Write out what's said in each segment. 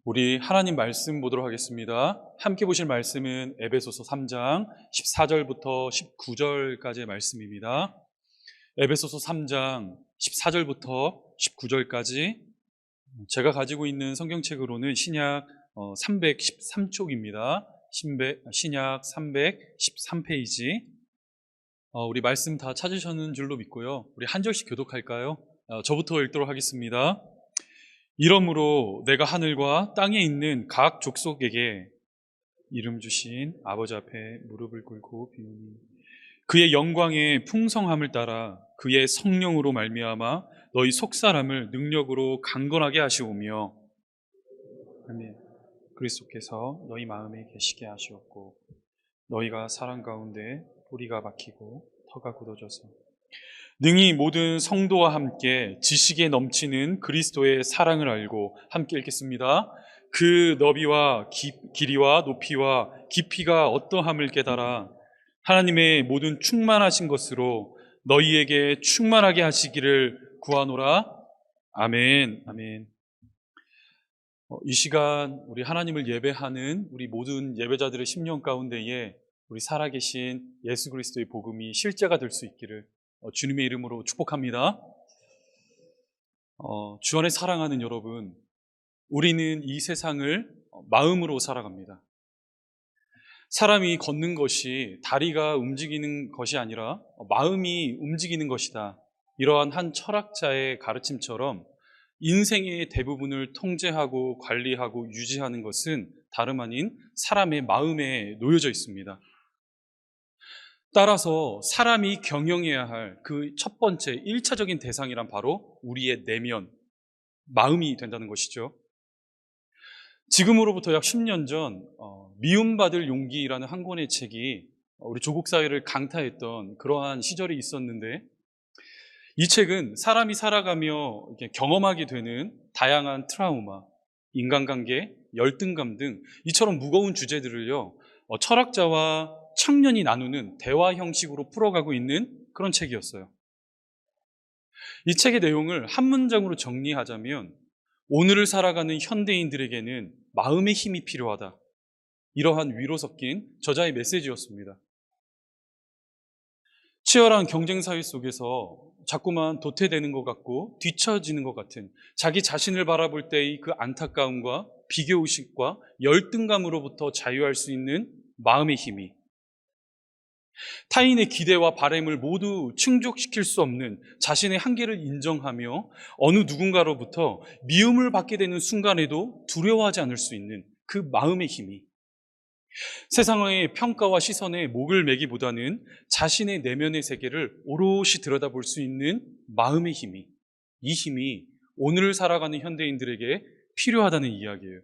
우리 하나님 말씀 보도록 하겠습니다. 함께 보실 말씀은 에베소서 3장 14절부터 19절까지의 말씀입니다. 에베소서 3장 14절부터 19절까지 제가 가지고 있는 성경책으로는 신약 313쪽입니다. 신약 313페이지. 우리 말씀 다 찾으셨는 줄로 믿고요. 우리 한 절씩 교독할까요? 저부터 읽도록 하겠습니다. 이러므로 내가 하늘과 땅에 있는 각 족속에게 이름 주신 아버지 앞에 무릎을 꿇고 비우니 그의 영광의 풍성함을 따라 그의 성령으로 말미암아 너희 속사람을 능력으로 강건하게 하시오며 아멘. 그리스도께서 너희 마음에 계시게 하시었고 너희가 사랑 가운데 뿌리가 박히고 터가 굳어져서 능히 모든 성도와 함께 지식에 넘치는 그리스도의 사랑을 알고 함께 읽겠습니다. 그 너비와 길이와 높이와 깊이가 어떠함을 깨달아 하나님의 모든 충만하신 것으로 너희에게 충만하게 하시기를 구하노라. 아멘. 아멘. 이 시간 우리 하나님을 예배하는 우리 모든 예배자들의 심령 가운데에 우리 살아계신 예수 그리스도의 복음이 실제가 될 수 있기를 주님의 이름으로 축복합니다. 주 안에 사랑하는 여러분, 우리는 이 세상을 마음으로 살아갑니다. 사람이 걷는 것이 다리가 움직이는 것이 아니라 마음이 움직이는 것이다. 이러한 한 철학자의 가르침처럼 인생의 대부분을 통제하고 관리하고 유지하는 것은 다름 아닌 사람의 마음에 놓여져 있습니다. 따라서 사람이 경영해야 할 그 첫 번째 1차적인 대상이란 바로 우리의 내면, 마음이 된다는 것이죠. 지금으로부터 약 10년 전 미움받을 용기라는 한 권의 책이 우리 조국 사회를 강타했던 그러한 시절이 있었는데 이 책은 사람이 살아가며 경험하게 되는 다양한 트라우마, 인간관계, 열등감 등 이처럼 무거운 주제들을요 철학자와 청년이 나누는 대화 형식으로 풀어가고 있는 그런 책이었어요. 이 책의 내용을 한 문장으로 정리하자면 오늘을 살아가는 현대인들에게는 마음의 힘이 필요하다. 이러한 위로 섞인 저자의 메시지였습니다. 치열한 경쟁사회 속에서 자꾸만 도태되는 것 같고 뒤처지는 것 같은 자기 자신을 바라볼 때의 그 안타까움과 비교의식과 열등감으로부터 자유할 수 있는 마음의 힘이 타인의 기대와 바람을 모두 충족시킬 수 없는 자신의 한계를 인정하며 어느 누군가로부터 미움을 받게 되는 순간에도 두려워하지 않을 수 있는 그 마음의 힘이 세상의 평가와 시선에 목을 매기보다는 자신의 내면의 세계를 오롯이 들여다볼 수 있는 마음의 힘이 이 힘이 오늘을 살아가는 현대인들에게 필요하다는 이야기예요.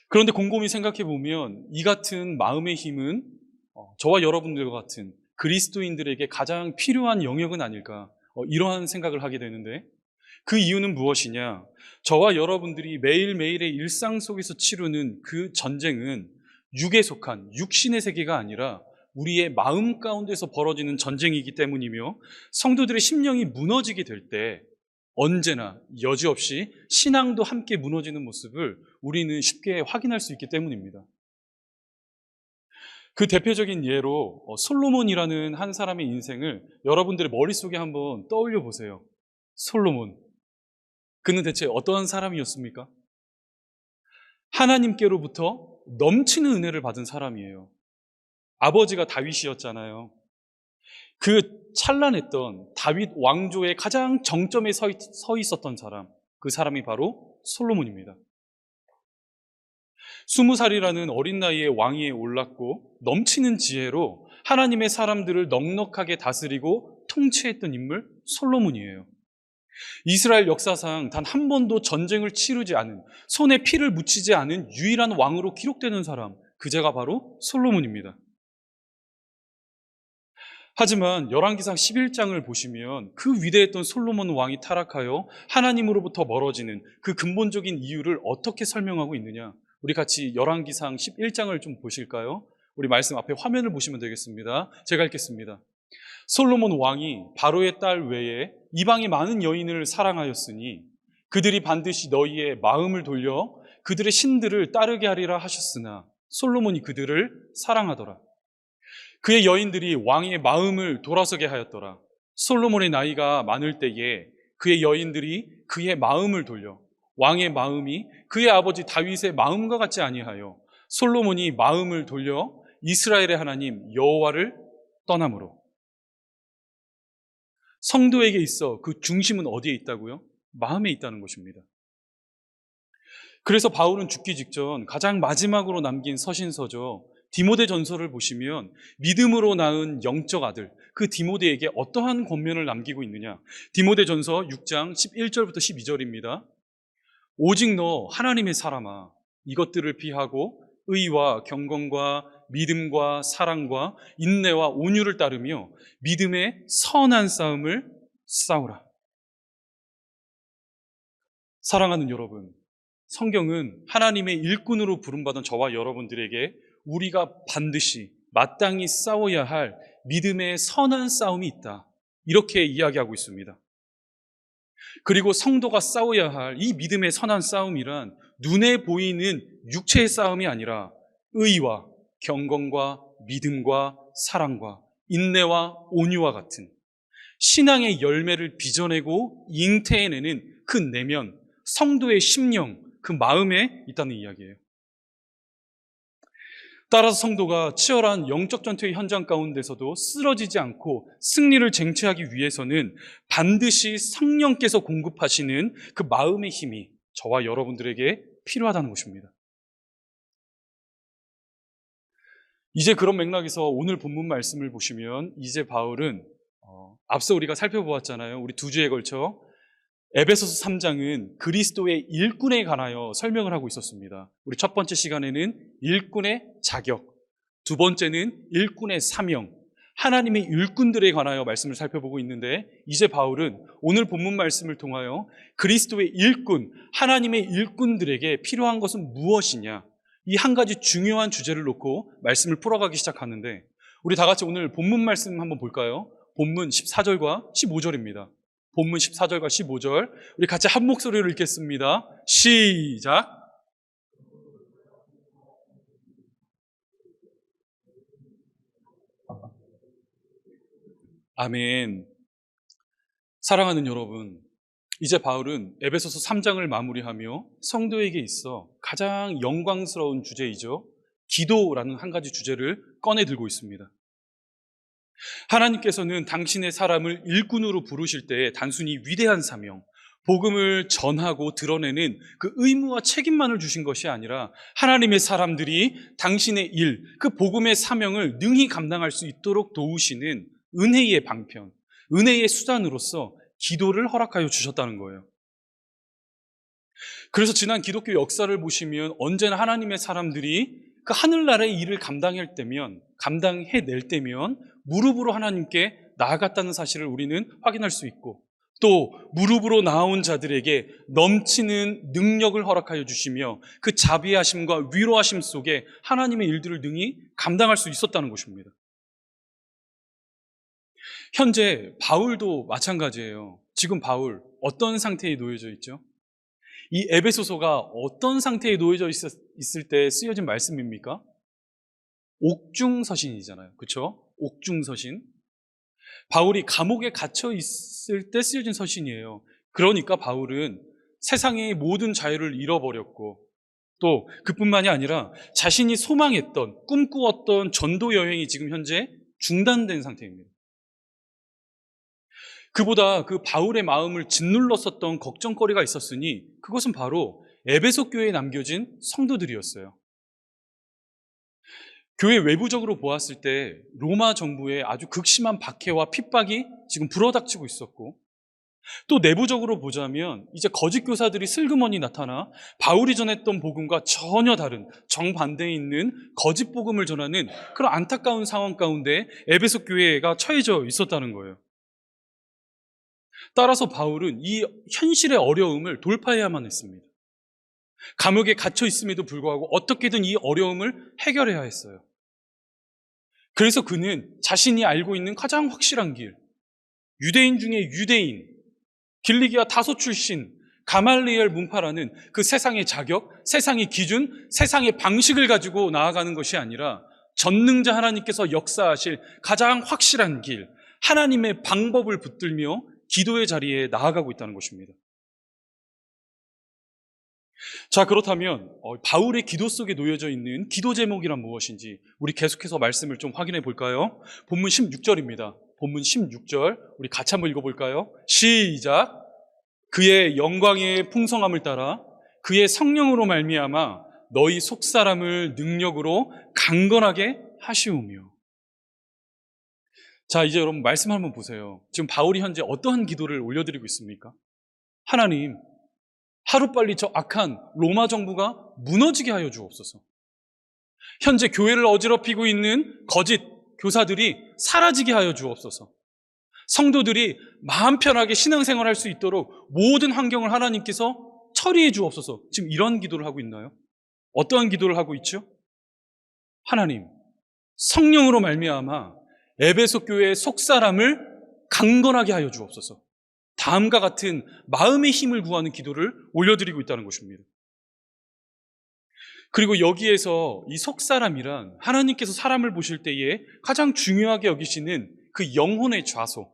그런데 곰곰이 생각해 보면 이 같은 마음의 힘은 저와 여러분들과 같은 그리스도인들에게 가장 필요한 영역은 아닐까 이러한 생각을 하게 되는데 그 이유는 무엇이냐? 저와 여러분들이 매일매일의 일상 속에서 치르는 그 전쟁은 육에 속한 육신의 세계가 아니라 우리의 마음 가운데서 벌어지는 전쟁이기 때문이며 성도들의 심령이 무너지게 될 때 언제나 여지없이 신앙도 함께 무너지는 모습을 우리는 쉽게 확인할 수 있기 때문입니다. 그 대표적인 예로 솔로몬이라는 한 사람의 인생을 여러분들의 머릿속에 한번 떠올려 보세요. 솔로몬. 그는 대체 어떠한 사람이었습니까? 하나님께로부터 넘치는 은혜를 받은 사람이에요. 아버지가 다윗이었잖아요. 그 찬란했던 다윗 왕조의 가장 정점에 서 있었던 사람, 그 사람이 바로 솔로몬입니다. 20살이라는 어린 나이에 왕위에 올랐고 넘치는 지혜로 하나님의 사람들을 넉넉하게 다스리고 통치했던 인물 솔로몬이에요. 이스라엘 역사상 단 한 번도 전쟁을 치르지 않은, 손에 피를 묻히지 않은 유일한 왕으로 기록되는 사람, 그제가 바로 솔로몬입니다. 하지만 열왕기상 11장을 보시면 그 위대했던 솔로몬 왕이 타락하여 하나님으로부터 멀어지는 그 근본적인 이유를 어떻게 설명하고 있느냐? 우리 같이 열왕기상 11장을 좀 보실까요? 우리 말씀 앞에 화면을 보시면 되겠습니다. 제가 읽겠습니다. 솔로몬 왕이 바로의 딸 외에 이방의 많은 여인을 사랑하였으니 그들이 반드시 너희의 마음을 돌려 그들의 신들을 따르게 하리라 하셨으나 솔로몬이 그들을 사랑하더라. 그의 여인들이 왕의 마음을 돌아서게 하였더라. 솔로몬의 나이가 많을 때에 그의 여인들이 그의 마음을 돌려 왕의 마음이 그의 아버지 다윗의 마음과 같지 아니하여 솔로몬이 마음을 돌려 이스라엘의 하나님 여호와를 떠나므로. 성도에게 있어 그 중심은 어디에 있다고요? 마음에 있다는 것입니다. 그래서 바울은 죽기 직전 가장 마지막으로 남긴 서신서죠. 디모데전서를 보시면 믿음으로 낳은 영적 아들 그 디모데에게 어떠한 권면을 남기고 있느냐. 디모데전서 6장 11절부터 12절입니다. 오직 너 하나님의 사람아 이것들을 피하고 의와 경건과 믿음과 사랑과 인내와 온유를 따르며 믿음의 선한 싸움을 싸우라. 사랑하는 여러분, 성경은 하나님의 일꾼으로 부름받은 저와 여러분들에게 우리가 반드시 마땅히 싸워야 할 믿음의 선한 싸움이 있다. 이렇게 이야기하고 있습니다. 그리고 성도가 싸워야 할 이 믿음의 선한 싸움이란 눈에 보이는 육체의 싸움이 아니라 의와 경건과 믿음과 사랑과 인내와 온유와 같은 신앙의 열매를 빚어내고 잉태해내는 그 내면, 성도의 심령, 그 마음에 있다는 이야기예요. 따라서 성도가 치열한 영적 전투의 현장 가운데서도 쓰러지지 않고 승리를 쟁취하기 위해서는 반드시 성령께서 공급하시는 그 마음의 힘이 저와 여러분들에게 필요하다는 것입니다. 이제 그런 맥락에서 오늘 본문 말씀을 보시면 이제 바울은 앞서 우리가 살펴보았잖아요. 우리 두 주에 걸쳐 에베소서 3장은 그리스도의 일꾼에 관하여 설명을 하고 있었습니다. 우리 첫 번째 시간에는 일꾼의 자격, 두 번째는 일꾼의 사명, 하나님의 일꾼들에 관하여 말씀을 살펴보고 있는데 이제 바울은 오늘 본문 말씀을 통하여 그리스도의 일꾼, 하나님의 일꾼들에게 필요한 것은 무엇이냐, 이 한 가지 중요한 주제를 놓고 말씀을 풀어가기 시작하는데 우리 다 같이 오늘 본문 말씀 한번 볼까요? 본문 14절과 15절입니다. 본문 14절과 15절 우리 같이 한 목소리로 읽겠습니다. 시작. 아멘. 사랑하는 여러분, 이제 바울은 에베소서 3장을 마무리하며 성도에게 있어 가장 영광스러운 주제이죠. 기도라는 한 가지 주제를 꺼내 들고 있습니다. 하나님께서는 당신의 사람을 일꾼으로 부르실 때 단순히 위대한 사명, 복음을 전하고 드러내는 그 의무와 책임만을 주신 것이 아니라 하나님의 사람들이 당신의 일, 그 복음의 사명을 능히 감당할 수 있도록 도우시는 은혜의 방편, 은혜의 수단으로서 기도를 허락하여 주셨다는 거예요. 그래서 지난 기독교 역사를 보시면 언제나 하나님의 사람들이 그 하늘나라의 일을 감당해낼 때면 무릎으로 하나님께 나아갔다는 사실을 우리는 확인할 수 있고 또 무릎으로 나온 자들에게 넘치는 능력을 허락하여 주시며 그 자비하심과 위로하심 속에 하나님의 일들을 능히 감당할 수 있었다는 것입니다. 현재 바울도 마찬가지예요. 지금 바울 어떤 상태에 놓여져 있죠? 이 에베소서가 어떤 상태에 놓여져 있을 때 쓰여진 말씀입니까? 옥중서신이잖아요. 그렇죠? 옥중서신. 바울이 감옥에 갇혀 있을 때 쓰여진 서신이에요. 그러니까 바울은 세상의 모든 자유를 잃어버렸고 또 그뿐만이 아니라 자신이 소망했던, 꿈꾸었던 전도 여행이 지금 현재 중단된 상태입니다. 그보다 그 바울의 마음을 짓눌렀었던 걱정거리가 있었으니 그것은 바로 에베소 교회에 남겨진 성도들이었어요. 교회 외부적으로 보았을 때 로마 정부의 아주 극심한 박해와 핍박이 지금 불어닥치고 있었고 또 내부적으로 보자면 이제 거짓 교사들이 슬그머니 나타나 바울이 전했던 복음과 전혀 다른 정반대에 있는 거짓 복음을 전하는 그런 안타까운 상황 가운데 에베소 교회가 처해져 있었다는 거예요. 따라서 바울은 이 현실의 어려움을 돌파해야만 했습니다. 감옥에 갇혀 있음에도 불구하고 어떻게든 이 어려움을 해결해야 했어요. 그래서 그는 자신이 알고 있는 가장 확실한 길, 유대인 중에 유대인, 길리기아 다소 출신, 가말리엘 문파라는 그 세상의 자격, 세상의 기준, 세상의 방식을 가지고 나아가는 것이 아니라 전능자 하나님께서 역사하실 가장 확실한 길, 하나님의 방법을 붙들며 기도의 자리에 나아가고 있다는 것입니다. 자, 그렇다면 바울의 기도 속에 놓여져 있는 기도 제목이란 무엇인지 우리 계속해서 말씀을 좀 확인해 볼까요? 본문 16절입니다. 본문 16절 우리 같이 한번 읽어볼까요? 시작. 그의 영광의 풍성함을 따라 그의 성령으로 말미암아 너희 속사람을 능력으로 강건하게 하시오며. 자, 이제 여러분 말씀 한번 보세요. 지금 바울이 현재 어떠한 기도를 올려드리고 있습니까? 하나님, 하루빨리 저 악한 로마 정부가 무너지게 하여 주옵소서. 현재 교회를 어지럽히고 있는 거짓 교사들이 사라지게 하여 주옵소서. 성도들이 마음 편하게 신앙생활을 할 수 있도록 모든 환경을 하나님께서 처리해 주옵소서. 지금 이런 기도를 하고 있나요? 어떠한 기도를 하고 있죠? 하나님, 성령으로 말미암아 에베소 교회의 속사람을 강건하게 하여 주옵소서. 다음과 같은 마음의 힘을 구하는 기도를 올려드리고 있다는 것입니다. 그리고 여기에서 이 속사람이란 하나님께서 사람을 보실 때에 가장 중요하게 여기시는 그 영혼의 좌소,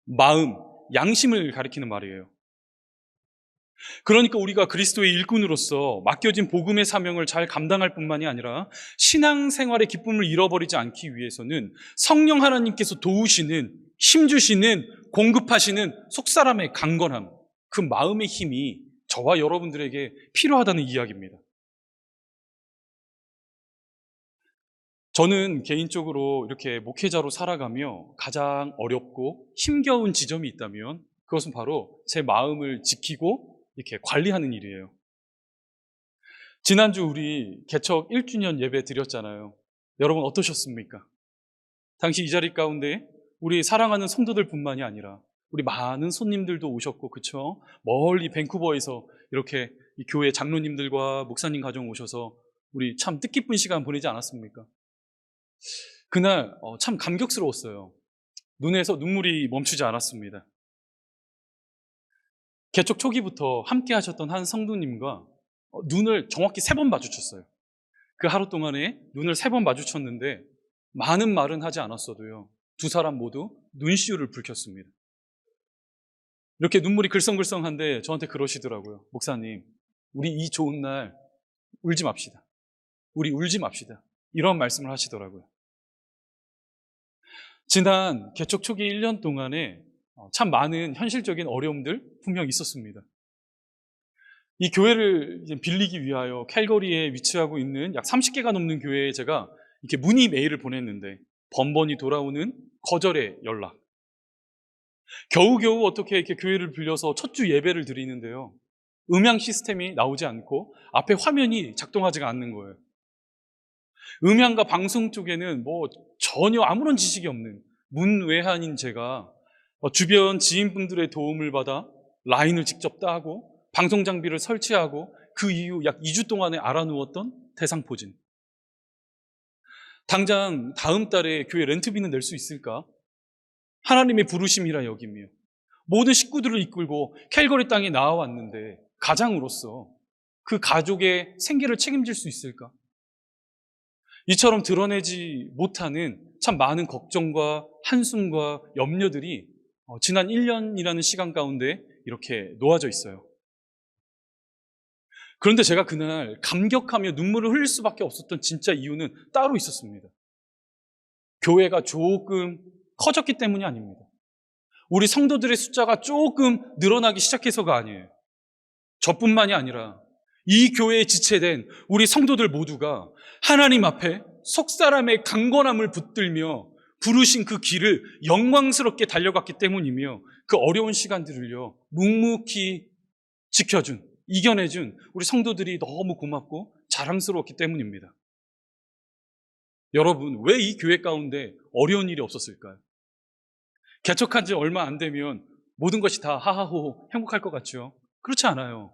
마음, 양심을 가리키는 말이에요. 그러니까 우리가 그리스도의 일꾼으로서 맡겨진 복음의 사명을 잘 감당할 뿐만이 아니라 신앙생활의 기쁨을 잃어버리지 않기 위해서는 성령 하나님께서 도우시는, 힘주시는, 공급하시는 속사람의 강건함, 그 마음의 힘이 저와 여러분들에게 필요하다는 이야기입니다. 저는 개인적으로 이렇게 목회자로 살아가며 가장 어렵고 힘겨운 지점이 있다면 그것은 바로 제 마음을 지키고 이렇게 관리하는 일이에요. 지난주 우리 개척 1주년 예배 드렸잖아요. 여러분 어떠셨습니까? 당시 이 자리 가운데 우리 사랑하는 성도들 뿐만이 아니라 우리 많은 손님들도 오셨고, 그쵸? 멀리 밴쿠버에서 이렇게 이 교회 장로님들과 목사님 가정 오셔서 우리 참 뜻깊은 시간 보내지 않았습니까? 그날 참 감격스러웠어요. 눈에서 눈물이 멈추지 않았습니다. 개척 초기부터 함께 하셨던 한 성도님과 눈을 정확히 3번 마주쳤어요. 그 하루 동안에 눈을 3번 마주쳤는데 많은 말은 하지 않았어도요, 두 사람 모두 눈시울을 붉혔습니다. 이렇게 눈물이 글썽글썽한데 저한테 그러시더라고요. 목사님, 우리 이 좋은 날 울지 맙시다. 우리 울지 맙시다. 이런 말씀을 하시더라고요. 지난 개척 초기 1년 동안에 참 많은 현실적인 어려움들 분명 있었습니다. 이 교회를 빌리기 위하여 캘거리에 위치하고 있는 약 30개가 넘는 교회에 제가 이렇게 문의 메일을 보냈는데 번번이 돌아오는 거절의 연락. 겨우겨우 어떻게 이렇게 교회를 빌려서 첫 주 예배를 드리는데요, 음향 시스템이 나오지 않고 앞에 화면이 작동하지가 않는 거예요. 음향과 방송 쪽에는 전혀 아무런 지식이 없는 문외한인 제가 주변 지인분들의 도움을 받아 라인을 직접 따고 방송 장비를 설치하고 그 이후 약 2주 동안에 알아누웠던 대상포진. 당장 다음 달에 교회 렌트비는 낼 수 있을까? 하나님의 부르심이라 여기며 모든 식구들을 이끌고 캘거리 땅에 나와왔는데 가장으로서 그 가족의 생계를 책임질 수 있을까? 이처럼 드러내지 못하는 참 많은 걱정과 한숨과 염려들이 지난 1년이라는 시간 가운데 이렇게 놓아져 있어요. 그런데 제가 그날 감격하며 눈물을 흘릴 수밖에 없었던 진짜 이유는 따로 있었습니다. 교회가 조금 커졌기 때문이 아닙니다. 우리 성도들의 숫자가 조금 늘어나기 시작해서가 아니에요. 저뿐만이 아니라 이 교회에 지체된 우리 성도들 모두가 하나님 앞에 속사람의 강건함을 붙들며 부르신 그 길을 영광스럽게 달려갔기 때문이며, 그 어려운 시간들을요 묵묵히 지켜준, 이겨내준 우리 성도들이 너무 고맙고 자랑스러웠기 때문입니다. 여러분, 왜 이 교회 가운데 어려운 일이 없었을까요? 개척한 지 얼마 안 되면 모든 것이 다 하하호호 행복할 것 같죠? 그렇지 않아요.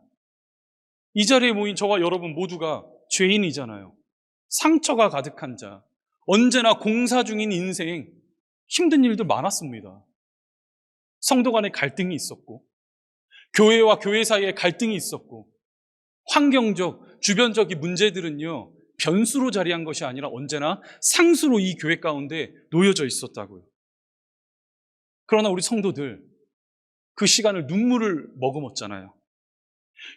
이 자리에 모인 저와 여러분 모두가 죄인이잖아요. 상처가 가득한 자, 언제나 공사 중인 인생, 힘든 일도 많았습니다. 성도 간의 갈등이 있었고, 교회와 교회 사이에 갈등이 있었고 환경적, 주변적인 문제들은요, 변수로 자리한 것이 아니라 언제나 상수로 이 교회 가운데 놓여져 있었다고요. 그러나 우리 성도들, 그 시간을 눈물을 머금었잖아요.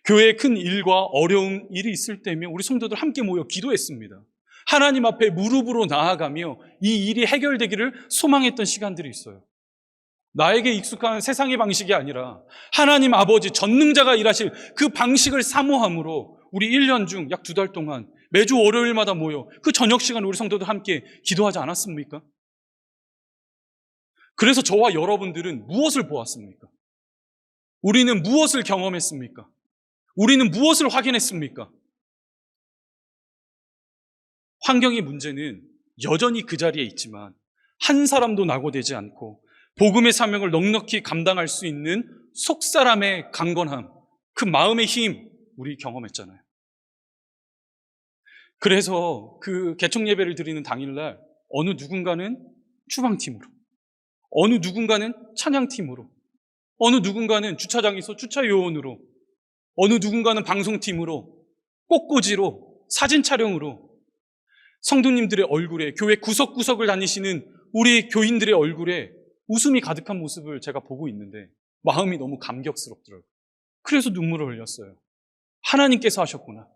교회에 큰 일과 어려운 일이 있을 때면 우리 성도들 함께 모여 기도했습니다. 하나님 앞에 무릎으로 나아가며 이 일이 해결되기를 소망했던 시간들이 있어요. 나에게 익숙한 세상의 방식이 아니라 하나님 아버지 전능자가 일하실 그 방식을 사모함으로 우리 1년 중 약 2달 동안 매주 월요일마다 모여 그 저녁 시간 우리 성도들 함께 기도하지 않았습니까? 그래서 저와 여러분들은 무엇을 보았습니까? 우리는 무엇을 경험했습니까? 우리는 무엇을 확인했습니까? 환경의 문제는 여전히 그 자리에 있지만 한 사람도 낙오되지 않고 복음의 사명을 넉넉히 감당할 수 있는 속사람의 강건함, 그 마음의 힘 우리 경험했잖아요. 그래서 그 개척 예배를 드리는 당일날 어느 누군가는 추방팀으로, 어느 누군가는 찬양팀으로, 어느 누군가는 주차장에서 주차요원으로, 어느 누군가는 방송팀으로, 꽃꽂이로, 사진 촬영으로 성도님들의 얼굴에, 교회 구석구석을 다니시는 우리 교인들의 얼굴에 웃음이 가득한 모습을 제가 보고 있는데 마음이 너무 감격스럽더라고요. 그래서 눈물을 흘렸어요. 하나님께서 하셨구나.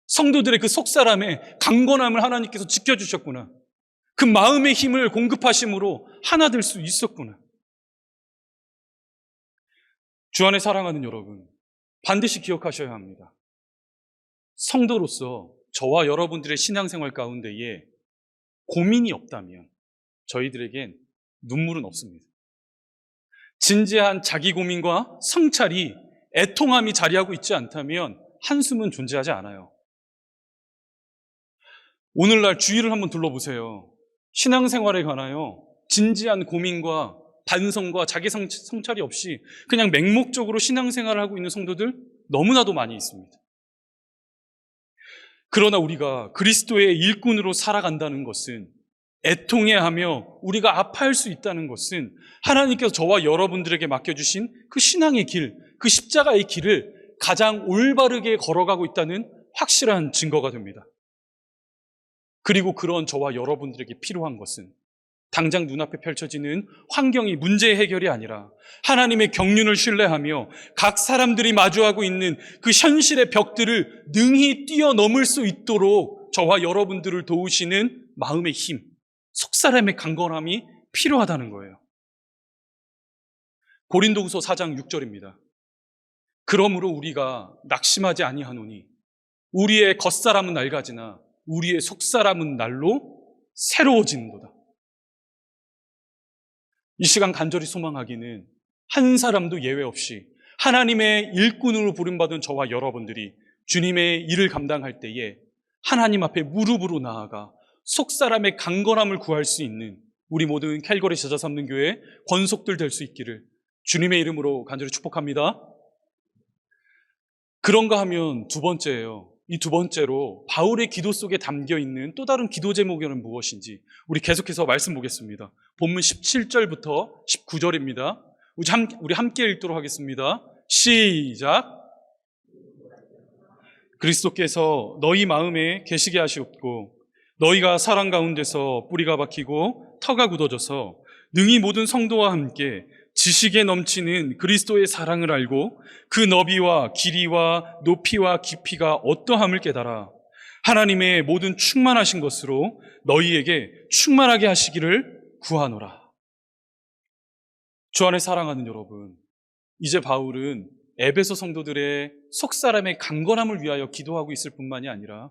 성도들의 그 속사람의 강건함을 하나님께서 지켜주셨구나. 그 마음의 힘을 공급하심으로 하나 될 수 있었구나. 주 안에 사랑하는 여러분, 반드시 기억하셔야 합니다. 성도로서 저와 여러분들의 신앙생활 가운데에 고민이 없다면 저희들에겐 눈물은 없습니다. 진지한 자기 고민과 성찰이, 애통함이 자리하고 있지 않다면 한숨은 존재하지 않아요. 오늘날 주위를 한번 둘러보세요. 신앙생활에 관하여 진지한 고민과 반성과 자기 성찰이 없이 그냥 맹목적으로 신앙생활을 하고 있는 성도들 너무나도 많이 있습니다. 그러나 우리가 그리스도의 일꾼으로 살아간다는 것은, 애통해하며 우리가 아파할 수 있다는 것은 하나님께서 저와 여러분들에게 맡겨주신 그 신앙의 길, 그 십자가의 길을 가장 올바르게 걸어가고 있다는 확실한 증거가 됩니다. 그리고 그런 저와 여러분들에게 필요한 것은 당장 눈앞에 펼쳐지는 환경이 문제 해결이 아니라 하나님의 경륜을 신뢰하며 각 사람들이 마주하고 있는 그 현실의 벽들을 능히 뛰어넘을 수 있도록 저와 여러분들을 도우시는 마음의 힘, 속사람의 강건함이 필요하다는 거예요. 고린도후서 4장 6절입니다. 그러므로 우리가 낙심하지 아니하노니 우리의 겉사람은 낡아지나 우리의 속사람은 날로 새로워지는도다. 이 시간 간절히 소망하기는 한 사람도 예외 없이 하나님의 일꾼으로 부름받은 저와 여러분들이 주님의 일을 감당할 때에 하나님 앞에 무릎으로 나아가 속사람의 강건함을 구할 수 있는 우리 모든 캘거리 제자 삼는 교회 권속들 될 수 있기를 주님의 이름으로 간절히 축복합니다. 그런가 하면 두 번째예요. 이 두 번째로 바울의 기도 속에 담겨 있는 또 다른 기도 제목은 무엇인지 우리 계속해서 말씀 보겠습니다. 본문 17절부터 19절입니다. 우리 함께 읽도록 하겠습니다. 시작. 그리스도께서 너희 마음에 계시게 하시옵고 너희가 사랑 가운데서 뿌리가 박히고 터가 굳어져서 능히 모든 성도와 함께 지식에 넘치는 그리스도의 사랑을 알고 그 너비와 길이와 높이와 깊이가 어떠함을 깨달아 하나님의 모든 충만하신 것으로 너희에게 충만하게 하시기를 구하노라. 주 안에 사랑하는 여러분, 이제 바울은 에베소 성도들의 속사람의 강건함을 위하여 기도하고 있을 뿐만이 아니라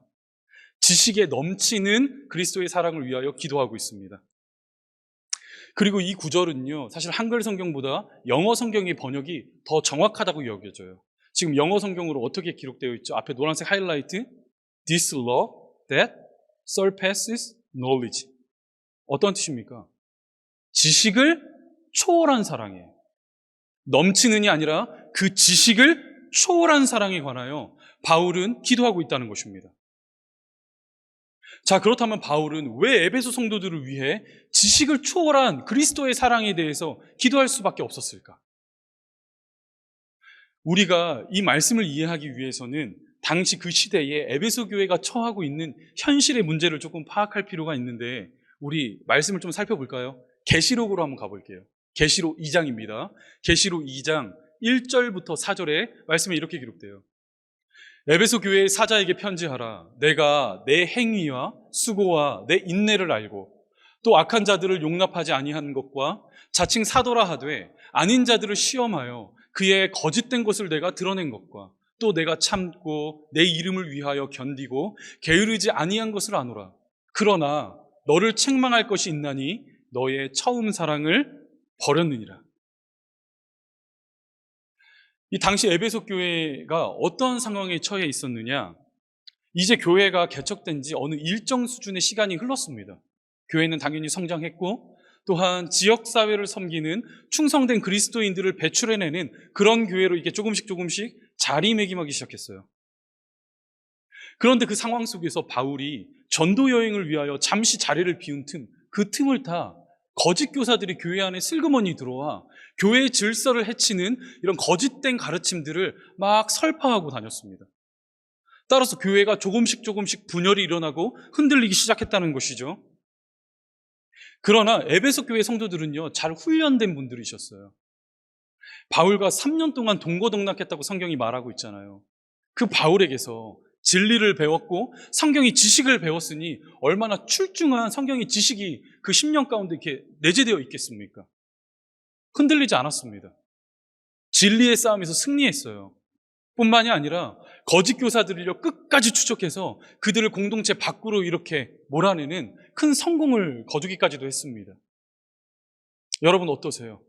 지식에 넘치는 그리스도의 사랑을 위하여 기도하고 있습니다. 그리고 이 구절은요, 사실 한글 성경보다 영어 성경의 번역이 더 정확하다고 여겨져요. 지금 영어 성경으로 어떻게 기록되어 있죠? 앞에 노란색 하이라이트, This love that surpasses knowledge. 어떤 뜻입니까? 지식을 초월한 사랑이에요. 넘치는이 아니라 그 지식을 초월한 사랑에 관하여 바울은 기도하고 있다는 것입니다. 자, 그렇다면 바울은 왜 에베소 성도들을 위해 지식을 초월한 그리스도의 사랑에 대해서 기도할 수밖에 없었을까? 우리가 이 말씀을 이해하기 위해서는 당시 그 시대에 에베소 교회가 처하고 있는 현실의 문제를 조금 파악할 필요가 있는데, 우리 말씀을 좀 살펴볼까요? 계시록으로 한번 가볼게요. 계시록 2장입니다. 계시록 2장 1절부터 4절에 말씀에 이렇게 기록돼요. 에베소 교회의 사자에게 편지하라. 내가 내 행위와 수고와 내 인내를 알고 또 악한 자들을 용납하지 아니하는 것과 자칭 사도라 하되 아닌 자들을 시험하여 그의 거짓된 것을 내가 드러낸 것과 또 내가 참고 내 이름을 위하여 견디고 게으르지 아니한 것을 아노라. 그러나 너를 책망할 것이 있나니 너의 처음 사랑을 버렸느니라. 이 당시 에베소 교회가 어떤 상황에 처해 있었느냐? 이제 교회가 개척된 지 어느 일정 수준의 시간이 흘렀습니다. 교회는 당연히 성장했고 또한 지역사회를 섬기는 충성된 그리스도인들을 배출해내는 그런 교회로 이렇게 조금씩 자리매김하기 시작했어요. 그런데 그 상황 속에서 바울이 전도 여행을 위하여 잠시 자리를 비운 그 틈을 타 거짓 교사들이 교회 안에 슬그머니 들어와 교회의 질서를 해치는 이런 거짓된 가르침들을 막 설파하고 다녔습니다. 따라서 교회가 조금씩 분열이 일어나고 흔들리기 시작했다는 것이죠. 그러나 에베소 교회 성도들은요, 잘 훈련된 분들이셨어요. 바울과 3년 동안 동고동락했다고 성경이 말하고 있잖아요. 그 바울에게서 진리를 배웠고 성경의 지식을 배웠으니 얼마나 출중한 성경의 지식이 그 10년 가운데 이렇게 내재되어 있겠습니까? 흔들리지 않았습니다. 진리의 싸움에서 승리했어요. 뿐만이 아니라 거짓 교사들을요 끝까지 추적해서 그들을 공동체 밖으로 이렇게 몰아내는 큰 성공을 거두기까지도 했습니다. 여러분 어떠세요?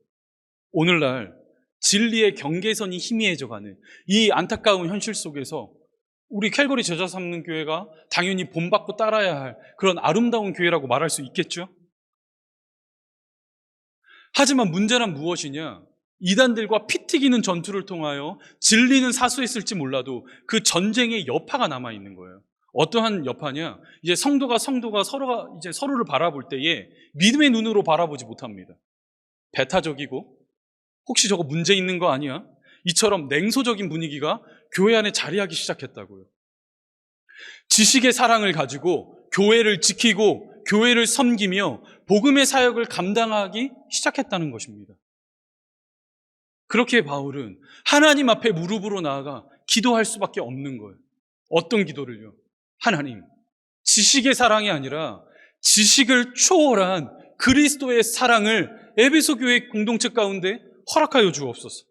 오늘날 진리의 경계선이 희미해져가는 이 안타까운 현실 속에서 우리 캘거리 제자 삼는 교회가 당연히 본받고 따라야 할 그런 아름다운 교회라고 말할 수 있겠죠? 하지만 문제는 무엇이냐? 이단들과 피 튀기는 전투를 통하여 진리는 사수했을지 몰라도 그 전쟁의 여파가 남아있는 거예요. 어떠한 여파냐? 이제 성도가 서로가 이제 서로를 바라볼 때에 믿음의 눈으로 바라보지 못합니다. 배타적이고 혹시 저거 문제 있는 거 아니야? 이처럼 냉소적인 분위기가 교회 안에 자리하기 시작했다고요. 지식의 사랑을 가지고 교회를 지키고 교회를 섬기며 복음의 사역을 감당하기 시작했다는 것입니다. 그렇게 바울은 하나님 앞에 무릎으로 나아가 기도할 수밖에 없는 거예요. 어떤 기도를요? 하나님, 지식의 사랑이 아니라 지식을 초월한 그리스도의 사랑을 에베소 교회 공동체 가운데 허락하여 주옵소서.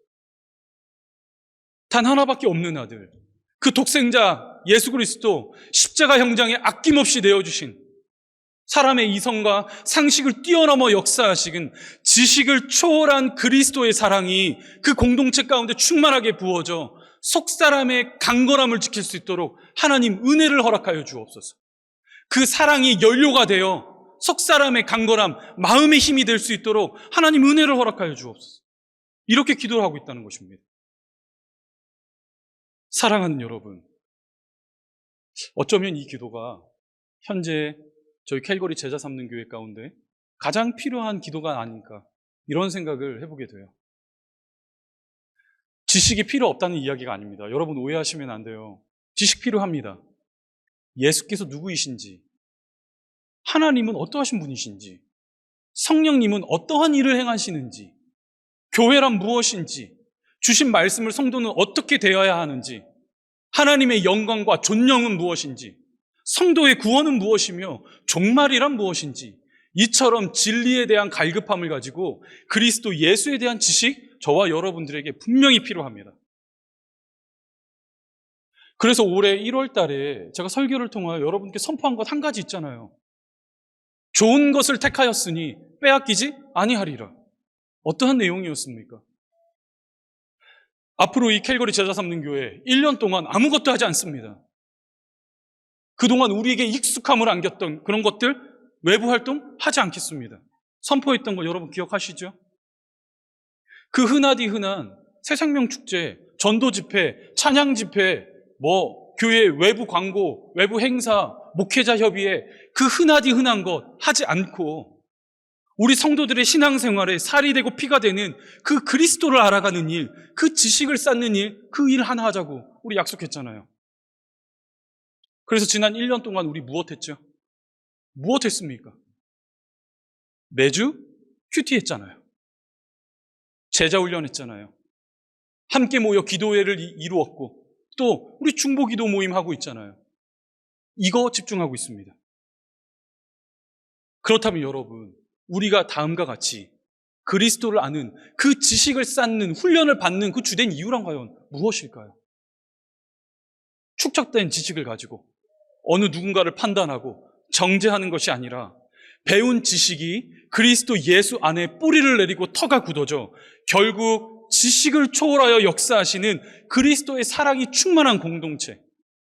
단 하나밖에 없는 아들, 그 독생자 예수 그리스도 십자가 형장에 아낌없이 내어주신 사람의 이성과 상식을 뛰어넘어 역사하시는 지식을 초월한 그리스도의 사랑이 그 공동체 가운데 충만하게 부어져 속사람의 강건함을 지킬 수 있도록 하나님 은혜를 허락하여 주옵소서. 그 사랑이 연료가 되어 속사람의 강건함, 마음의 힘이 될 수 있도록 하나님 은혜를 허락하여 주옵소서. 이렇게 기도를 하고 있다는 것입니다. 사랑하는 여러분, 어쩌면 이 기도가 현재 저희 캘거리 제자 삼는 교회 가운데 가장 필요한 기도가 아닐까, 이런 생각을 해보게 돼요. 지식이 필요 없다는 이야기가 아닙니다. 여러분 오해하시면 안 돼요. 지식 필요합니다. 예수께서 누구이신지, 하나님은 어떠하신 분이신지, 성령님은 어떠한 일을 행하시는지, 교회란 무엇인지, 주신 말씀을 성도는 어떻게 되어야 하는지, 하나님의 영광과 존영은 무엇인지, 성도의 구원은 무엇이며 종말이란 무엇인지, 이처럼 진리에 대한 갈급함을 가지고 그리스도 예수에 대한 지식, 저와 여러분들에게 분명히 필요합니다. 그래서 올해 1월 달에 제가 설교를 통하여 여러분께 선포한 것 한 가지 있잖아요. 좋은 것을 택하였으니 빼앗기지 아니하리라. 어떠한 내용이었습니까? 앞으로 이 캘거리 제자 삼는 교회 1년 동안 아무것도 하지 않습니다. 그동안 우리에게 익숙함을 안겼던 그런 것들 외부 활동 하지 않겠습니다. 선포했던 거 여러분 기억하시죠? 그 흔하디 흔한 새생명 축제, 전도 집회, 찬양 집회, 교회 외부 광고, 외부 행사, 목회자 협의회, 그 흔하디 흔한 것 하지 않고 우리 성도들의 신앙생활에 살이 되고 피가 되는 그 그리스도를 알아가는 일, 그 지식을 쌓는 일, 그 일 하나 하자고 우리 약속했잖아요. 그래서 지난 1년 동안 우리 무엇했죠? 무엇했습니까? 매주 큐티 했잖아요. 제자 훈련했잖아요. 함께 모여 기도회를 이루었고 또 우리 중보기도 모임 하고 있잖아요. 이거 집중하고 있습니다. 그렇다면 여러분, 우리가 다음과 같이 그리스도를 아는 그 지식을 쌓는 훈련을 받는 그 주된 이유란 과연 무엇일까요? 축적된 지식을 가지고 어느 누군가를 판단하고 정죄하는 것이 아니라 배운 지식이 그리스도 예수 안에 뿌리를 내리고 터가 굳어져 결국 지식을 초월하여 역사하시는 그리스도의 사랑이 충만한 공동체,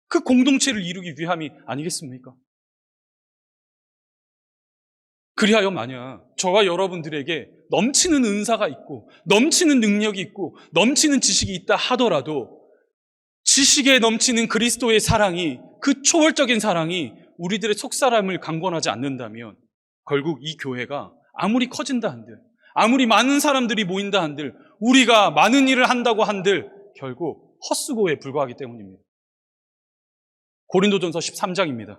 그 공동체를 이루기 위함이 아니겠습니까? 그리하여 만약 저와 여러분들에게 넘치는 은사가 있고 넘치는 능력이 있고 넘치는 지식이 있다 하더라도 지식에 넘치는 그리스도의 사랑이, 그 초월적인 사랑이 우리들의 속사람을 강권하지 않는다면 결국 이 교회가 아무리 커진다 한들, 아무리 많은 사람들이 모인다 한들, 우리가 많은 일을 한다고 한들 결국 헛수고에 불과하기 때문입니다. 고린도전서 13장입니다.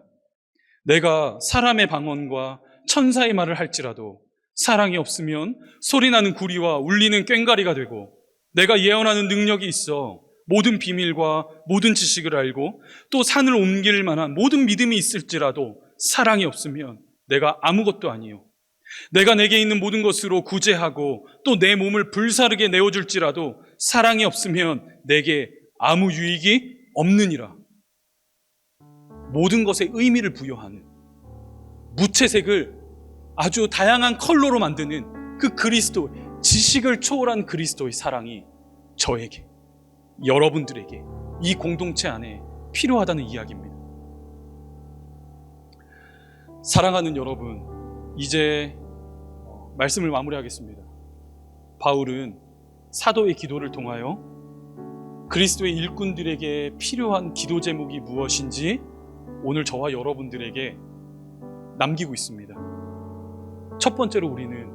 내가 사람의 방언과 천사의 말을 할지라도 사랑이 없으면 소리나는 구리와 울리는 꽹과리가 되고, 내가 예언하는 능력이 있어 모든 비밀과 모든 지식을 알고 또 산을 옮길 만한 모든 믿음이 있을지라도 사랑이 없으면 내가 아무것도 아니요. 내가 내게 있는 모든 것으로 구제하고 또 내 몸을 불사르게 내어줄지라도 사랑이 없으면 내게 아무 유익이 없느니라. 모든 것에 의미를 부여하는, 무채색을 아주 다양한 컬러로 만드는 그 그리스도, 지식을 초월한 그리스도의 사랑이 저에게, 여러분들에게 이 공동체 안에 필요하다는 이야기입니다. 사랑하는 여러분, 이제 말씀을 마무리하겠습니다. 바울은 사도의 기도를 통하여 그리스도의 일꾼들에게 필요한 기도 제목이 무엇인지 오늘 저와 여러분들에게 남기고 있습니다. 첫 번째로 우리는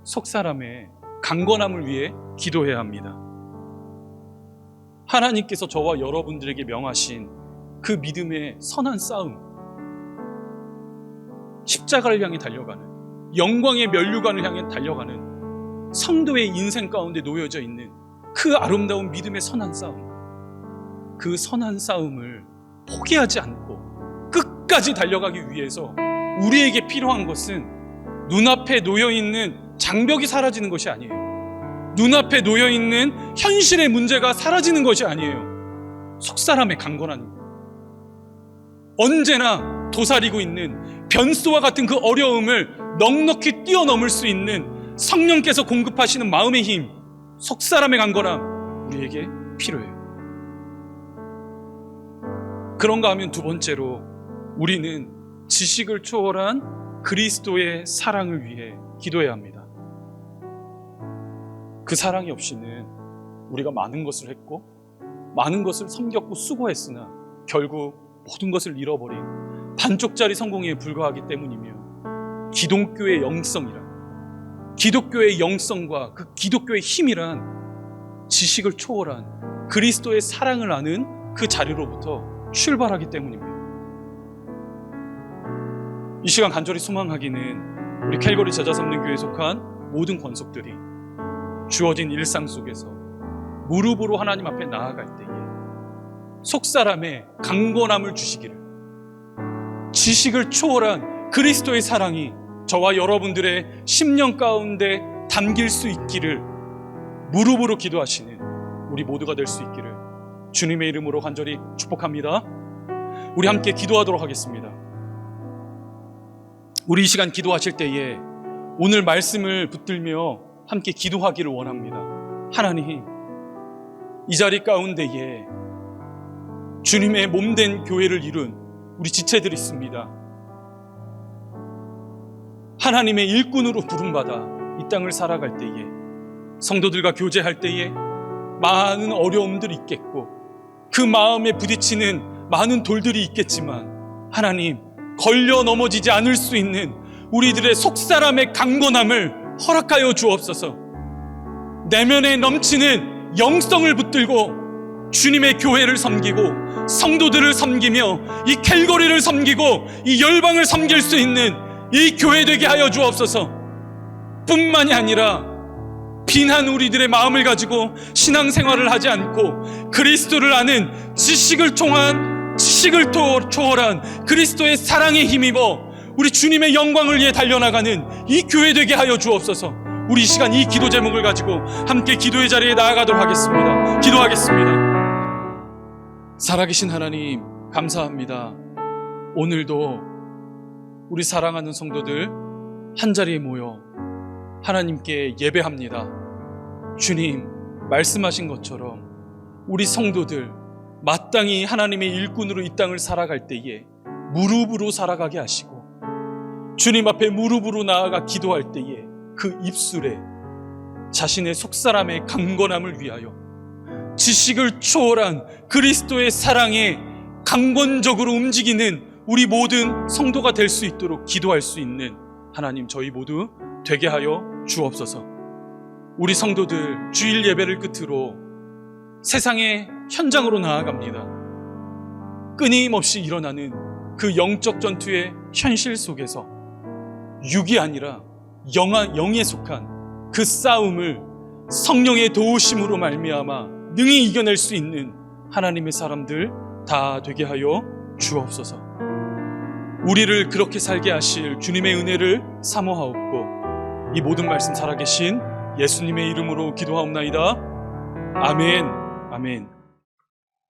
속사람의 강건함을 위해 기도해야 합니다. 하나님께서 저와 여러분들에게 명하신 그 믿음의 선한 싸움, 십자가를 향해 달려가는, 영광의 면류관을 향해 달려가는 성도의 인생 가운데 놓여져 있는 그 아름다운 믿음의 선한 싸움, 그 선한 싸움을 포기하지 않고 끝까지 달려가기 위해서 우리에게 필요한 것은 눈앞에 놓여있는 장벽이 사라지는 것이 아니에요. 눈앞에 놓여있는 현실의 문제가 사라지는 것이 아니에요. 속사람의 강건함, 언제나 도사리고 있는 변수와 같은 그 어려움을 넉넉히 뛰어넘을 수 있는 성령께서 공급하시는 마음의 힘, 속사람의 강건함, 우리에게 필요해요. 그런가 하면 두 번째로 우리는 지식을 초월한 그리스도의 사랑을 위해 기도해야 합니다. 그 사랑이 없이는 우리가 많은 것을 했고 많은 것을 섬겼고 수고했으나 결국 모든 것을 잃어버린 반쪽짜리 성공에 불과하기 때문이며, 기독교의 영성이란, 기독교의 영성과 그 기독교의 힘이란 지식을 초월한 그리스도의 사랑을 아는 그 자리로부터 출발하기 때문입니다. 이 시간 간절히 소망하기는 우리 캘거리 제자섬는교회에 속한 모든 권속들이 주어진 일상 속에서 무릎으로 하나님 앞에 나아갈 때에 속사람의 강건함을 주시기를, 지식을 초월한 그리스도의 사랑이 저와 여러분들의 심령 가운데 담길 수 있기를 무릎으로 기도하시는 우리 모두가 될 수 있기를 주님의 이름으로 간절히 축복합니다. 우리 함께 기도하도록 하겠습니다. 우리 이 시간 기도하실 때에 오늘 말씀을 붙들며 함께 기도하기를 원합니다. 하나님, 이 자리 가운데에 주님의 몸된 교회를 이룬 우리 지체들이 있습니다. 하나님의 일꾼으로 부름받아 이 땅을 살아갈 때에, 성도들과 교제할 때에 많은 어려움들이 있겠고 그 마음에 부딪히는 많은 돌들이 있겠지만, 하나님, 걸려 넘어지지 않을 수 있는 우리들의 속사람의 강건함을 허락하여 주옵소서. 내면에 넘치는 영성을 붙들고 주님의 교회를 섬기고 성도들을 섬기며 이 캘거리를 섬기고 이 열방을 섬길 수 있는 이 교회 되게 하여 주옵소서. 뿐만이 아니라 빈한 우리들의 마음을 가지고 신앙생활을 하지 않고 그리스도를 아는 지식을 초월한 그리스도의 사랑에 힘입어 우리 주님의 영광을 위해 달려나가는 이 교회 되게 하여 주옵소서. 우리 이 시간 이 기도 제목을 가지고 함께 기도의 자리에 나아가도록 하겠습니다. 기도하겠습니다. 살아계신 하나님, 감사합니다. 오늘도 우리 사랑하는 성도들 한자리에 모여 하나님께 예배합니다. 주님, 말씀하신 것처럼 우리 성도들 마땅히 하나님의 일꾼으로 이 땅을 살아갈 때에 무릎으로 살아가게 하시고, 주님 앞에 무릎으로 나아가 기도할 때에 그 입술에 자신의 속사람의 강건함을 위하여 지식을 초월한 그리스도의 사랑에 강건적으로 움직이는 우리 모든 성도가 될 수 있도록 기도할 수 있는 하나님, 저희 모두 되게 하여 주옵소서. 우리 성도들 주일 예배를 끝으로 세상의 현장으로 나아갑니다. 끊임없이 일어나는 그 영적 전투의 현실 속에서 육이 아니라 영에 속한 그 싸움을 성령의 도우심으로 말미암아 능히 이겨낼 수 있는 하나님의 사람들 다 되게 하여 주옵소서. 우리를 그렇게 살게 하실 주님의 은혜를 사모하옵고 이 모든 말씀 살아계신 예수님의 이름으로 기도하옵나이다. 아멘. 아멘.